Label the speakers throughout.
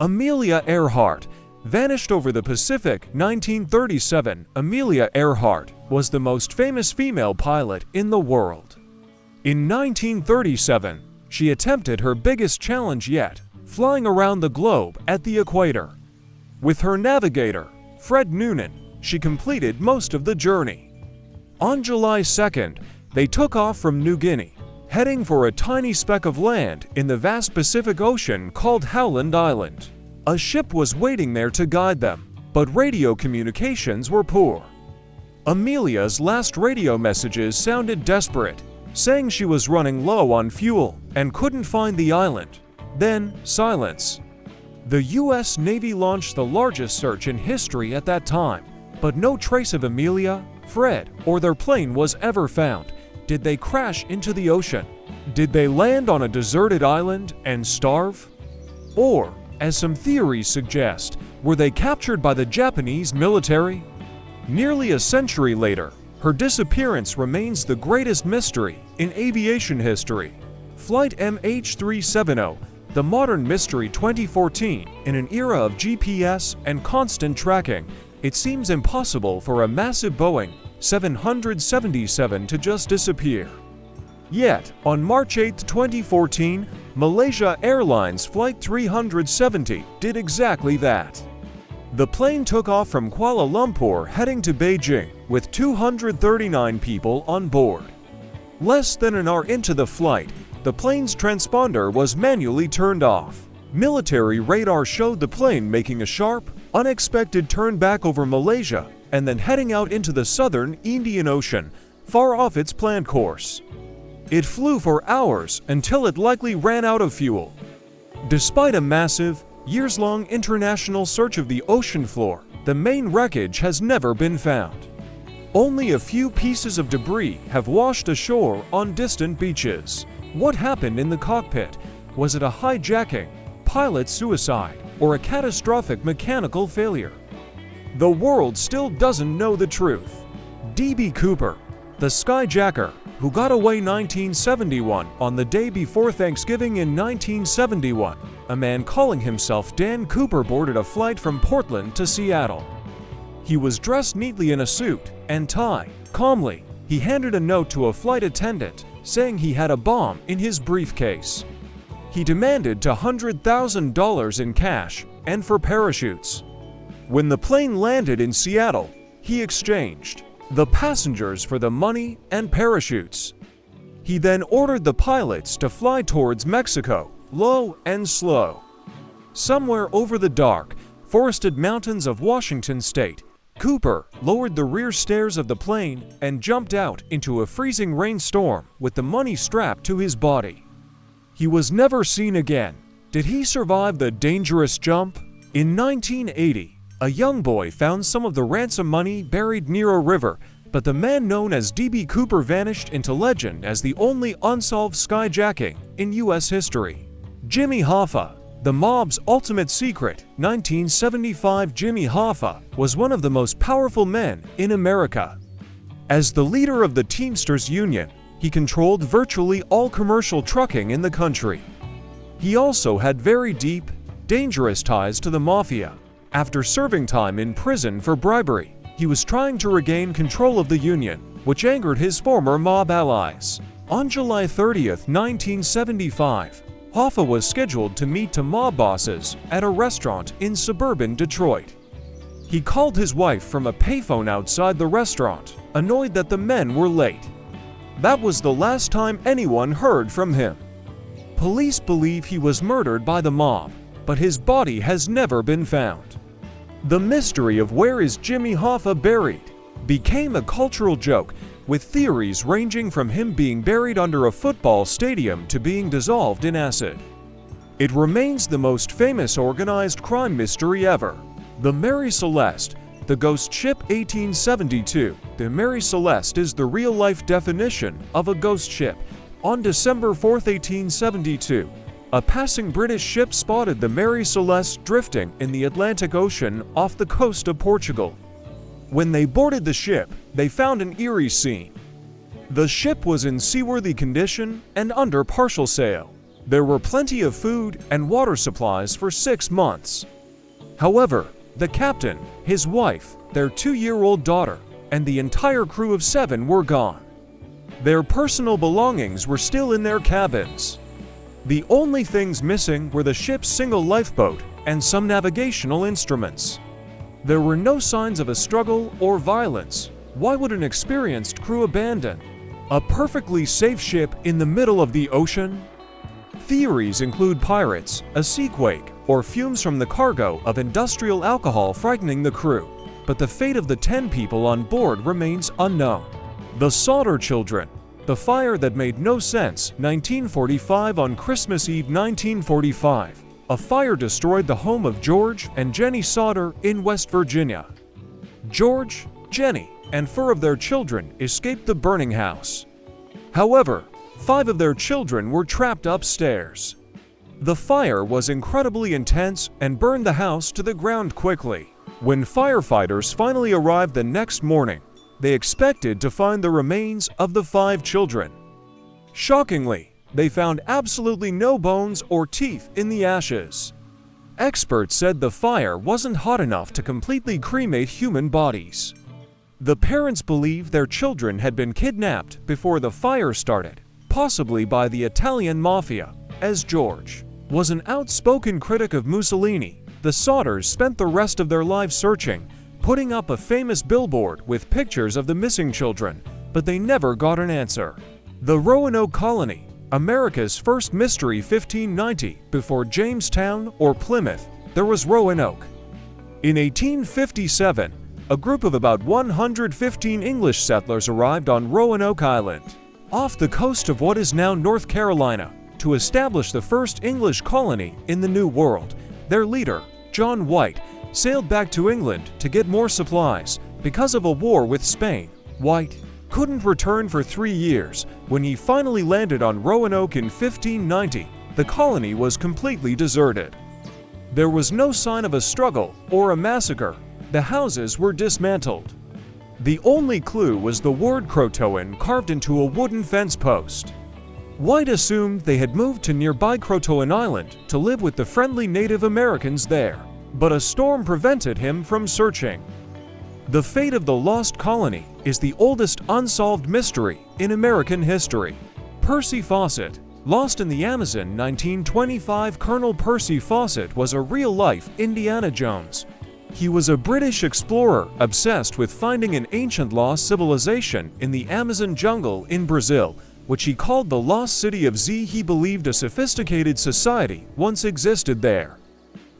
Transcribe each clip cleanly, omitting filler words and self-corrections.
Speaker 1: Amelia Earhart vanished over the Pacific 1937. Amelia Earhart was the most famous female pilot in the world. In 1937, she attempted her biggest challenge yet, flying around the globe at the equator. With her navigator, Fred Noonan, she completed most of the journey. On July 2nd, they took off from New Guinea, heading for a tiny speck of land in the vast Pacific Ocean called Howland Island. A ship was waiting there to guide them, but radio communications were poor. Amelia's last radio messages sounded desperate, saying she was running low on fuel and couldn't find the island. Then, silence. The U.S. Navy launched the largest search in history at that time, but no trace of Amelia, Fred, or their plane was ever found. Did they crash into the ocean? Did they land on a deserted island and starve? Or, as some theories suggest, were they captured by the Japanese military? Nearly a century later, her disappearance remains the greatest mystery in aviation history. Flight MH370, the modern mystery 2014, in an era of GPS and constant tracking, it seems impossible for a massive Boeing 777 to just disappear. Yet, on March 8, 2014, Malaysia Airlines Flight 370 did exactly that. The plane took off from Kuala Lumpur heading to Beijing with 239 people on board. Less than an hour into the flight, the plane's transponder was manually turned off. Military radar showed the plane making a sharp, unexpected turn back over Malaysia and then heading out into the southern Indian Ocean, far off its planned course. It flew for hours until it likely ran out of fuel. Despite a massive, years-long international search of the ocean floor, the main wreckage has never been found. Only a few pieces of debris have washed ashore on distant beaches. What happened in the cockpit? Was it a hijacking, pilot suicide, or a catastrophic mechanical failure? The world still doesn't know the truth. D.B. Cooper, the skyjacker who got away 1971 on the day before Thanksgiving in 1971, a man calling himself Dan Cooper boarded a flight from Portland to Seattle. He was dressed neatly in a suit and tie. Calmly, he handed a note to a flight attendant saying he had a bomb in his briefcase. He demanded $100,000 in cash and for parachutes. When the plane landed in Seattle, he exchanged the passengers for the money and parachutes. He then ordered the pilots to fly towards Mexico, low and slow. Somewhere over the dark, forested mountains of Washington state, Cooper lowered the rear stairs of the plane and jumped out into a freezing rainstorm with the money strapped to his body. He was never seen again. Did he survive the dangerous jump? In 1980, a young boy found some of the ransom money buried near a river, but the man known as D.B. Cooper vanished into legend as the only unsolved skyjacking in U.S. history. Jimmy Hoffa, the mob's ultimate secret. 1975 Jimmy Hoffa was one of the most powerful men in America. As the leader of the Teamsters Union, he controlled virtually all commercial trucking in the country. He also had very deep, dangerous ties to the mafia. After serving time in prison for bribery, he was trying to regain control of the union, which angered his former mob allies. On July 30, 1975, Hoffa was scheduled to meet two mob bosses at a restaurant in suburban Detroit. He called his wife from a payphone outside the restaurant, annoyed that the men were late. That was the last time anyone heard from him. Police believe he was murdered by the mob, but his body has never been found. The mystery of where is Jimmy Hoffa buried became a cultural joke, with theories ranging from him being buried under a football stadium to being dissolved in acid. It remains the most famous organized crime mystery ever. The Mary Celeste, the ghost ship 1872. The Mary Celeste is the real-life definition of a ghost ship. On December 4, 1872, a passing British ship spotted the Mary Celeste drifting in the Atlantic Ocean off the coast of Portugal. When they boarded the ship, they found an eerie scene. The ship was in seaworthy condition and under partial sail. There were plenty of food and water supplies for 6 months. However, the captain, his wife, their 2-year-old daughter, and the entire crew of 7 were gone. Their personal belongings were still in their cabins. The only things missing were the ship's single lifeboat and some navigational instruments. There were no signs of a struggle or violence. Why would an experienced crew abandon a perfectly safe ship in the middle of the ocean? Theories include pirates, a seaquake, or fumes from the cargo of industrial alcohol frightening the crew, but the fate of the 10 people on board remains unknown. The Sodder Children. The fire that made no sense. 1945. On Christmas Eve 1945, a fire destroyed the home of George and Jenny Sodder in West Virginia. George, Jenny, and 4 of their children escaped the burning house. However, 5 of their children were trapped upstairs. The fire was incredibly intense and burned the house to the ground quickly. When firefighters finally arrived the next morning, they expected to find the remains of the 5 children. Shockingly, they found absolutely no bones or teeth in the ashes. Experts said the fire wasn't hot enough to completely cremate human bodies. The parents believed their children had been kidnapped before the fire started, possibly by the Italian mafia. As George was an outspoken critic of Mussolini, the Sodders spent the rest of their lives searching, putting up a famous billboard with pictures of the missing children, but they never got an answer. The Roanoke Colony, America's first mystery. 1590, before Jamestown or Plymouth, there was Roanoke. In 1857, a group of about 115 English settlers arrived on Roanoke Island, off the coast of what is now North Carolina, to establish the first English colony in the New World. Their leader, John White, sailed back to England to get more supplies. Because of a war with Spain, White couldn't return for 3 years. When he finally landed on Roanoke in 1590, the colony was completely deserted. There was no sign of a struggle or a massacre. The houses were dismantled. The only clue was the word Croatoan carved into a wooden fence post. White assumed they had moved to nearby Croatoan Island to live with the friendly Native Americans there, but a storm prevented him from searching. The fate of the lost colony is the oldest unsolved mystery in American history. Percy Fawcett, lost in the Amazon 1925. Colonel Percy Fawcett was a real-life Indiana Jones. He was a British explorer obsessed with finding an ancient lost civilization in the Amazon jungle in Brazil, which he called the Lost City of Z. He believed a sophisticated society once existed there.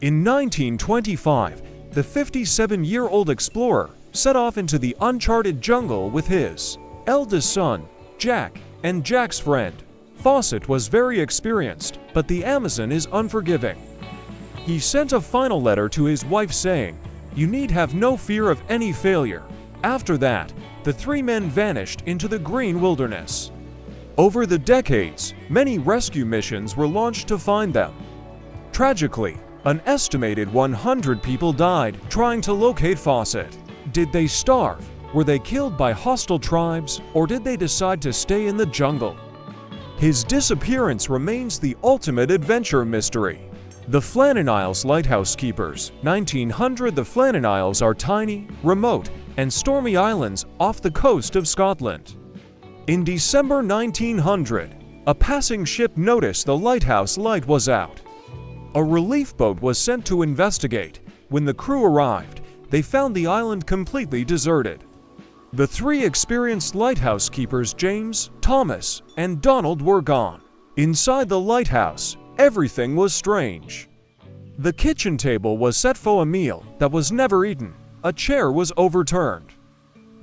Speaker 1: In 1925, the 57-year-old explorer set off into the uncharted jungle with his eldest son, Jack, and Jack's friend. Fawcett was very experienced, but the Amazon is unforgiving. He sent a final letter to his wife saying, "You need have no fear of any failure." After that, the 3 men vanished into the green wilderness. Over the decades, many rescue missions were launched to find them. Tragically, an estimated 100 people died trying to locate Fawcett. Did they starve? Were they killed by hostile tribes? Or did they decide to stay in the jungle? His disappearance remains the ultimate adventure mystery. The Flannan Isles Lighthouse Keepers. 1900. The Flannan Isles are tiny, remote, and stormy islands off the coast of Scotland. In December 1900, a passing ship noticed the lighthouse light was out. A relief boat was sent to investigate. When the crew arrived, they found the island completely deserted. The 3 experienced lighthouse keepers, James, Thomas, and Donald, were gone. Inside the lighthouse, everything was strange. The kitchen table was set for a meal that was never eaten. A chair was overturned.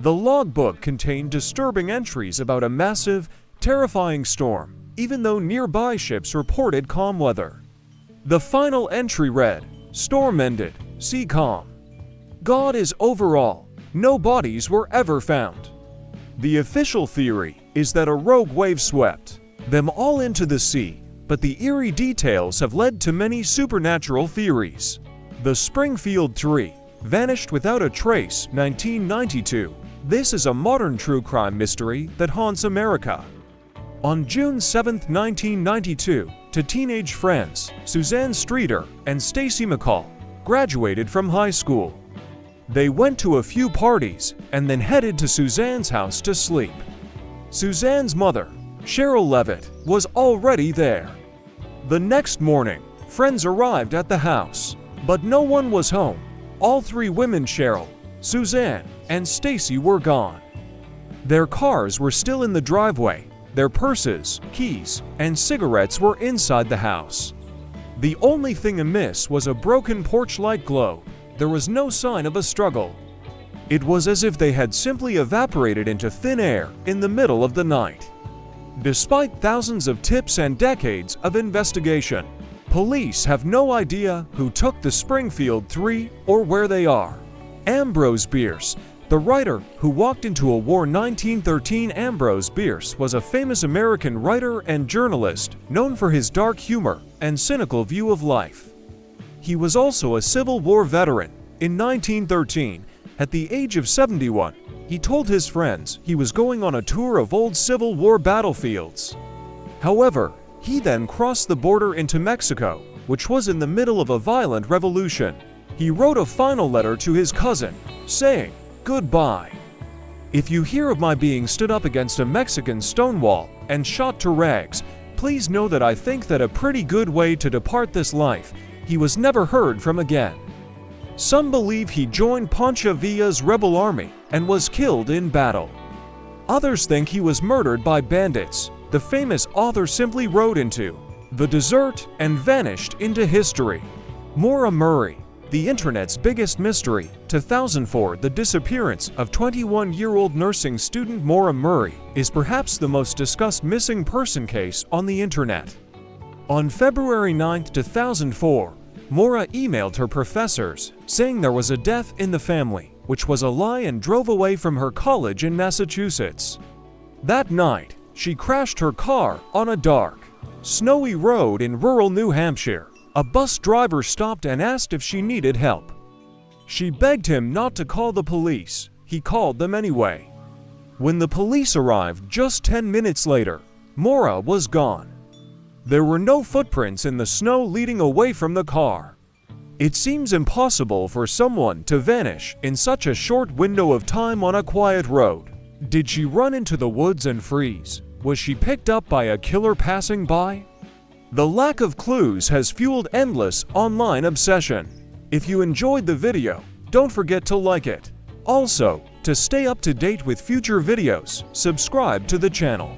Speaker 1: The logbook contained disturbing entries about a massive, terrifying storm, even though nearby ships reported calm weather. The final entry read, "Storm ended, sea calm." God is over all. No bodies were ever found. The official theory is that a rogue wave swept them all into the sea, but the eerie details have led to many supernatural theories. The Springfield 3 vanished without a trace. 1992. This is a modern true crime mystery that haunts America. On June 7, 1992, to teenage friends, Suzanne Streeter and Stacy McCall, graduated from high school. They went to a few parties and then headed to Suzanne's house to sleep. Suzanne's mother, Cheryl Levitt, was already there. The next morning, friends arrived at the house, but no one was home. All three women, Cheryl, Suzanne, and Stacy, were gone. Their cars were still in the driveway. Their purses, keys, and cigarettes were inside the house. The only thing amiss was a broken porch light globe. There was no sign of a struggle. It was as if they had simply evaporated into thin air in the middle of the night. Despite thousands of tips and decades of investigation, police have no idea who took the Springfield 3 or where they are. Ambrose Bierce, the writer who walked into a war 1913. Ambrose Bierce was a famous American writer and journalist known for his dark humor and cynical view of life. He was also a Civil War veteran. In 1913, at the age of 71, he told his friends he was going on a tour of old Civil War battlefields. However, he then crossed the border into Mexico, which was in the middle of a violent revolution. He wrote a final letter to his cousin, saying, "Goodbye. If you hear of my being stood up against a Mexican stone wall and shot to rags, please know that I think that a pretty good way to depart this life." He was never heard from again. Some believe he joined Pancho Villa's rebel army and was killed in battle. Others think he was murdered by bandits. The famous author simply rode into the desert and vanished into history. Maura Murray, the internet's biggest mystery. 2004, the disappearance of 21-year-old nursing student Maura Murray is perhaps the most discussed missing person case on the internet. On February 9, 2004, Maura emailed her professors saying there was a death in the family, which was a lie, and drove away from her college in Massachusetts. That night, she crashed her car on a dark, snowy road in rural New Hampshire. A bus driver stopped and asked if she needed help. She begged him not to call the police. He called them anyway. When the police arrived just 10 minutes later, Maura was gone. There were no footprints in the snow leading away from the car. It seems impossible for someone to vanish in such a short window of time on a quiet road. Did she run into the woods and freeze? Was she picked up by a killer passing by? The lack of clues has fueled endless online obsession. If you enjoyed the video, don't forget to like it. Also, to stay up to date with future videos, subscribe to the channel.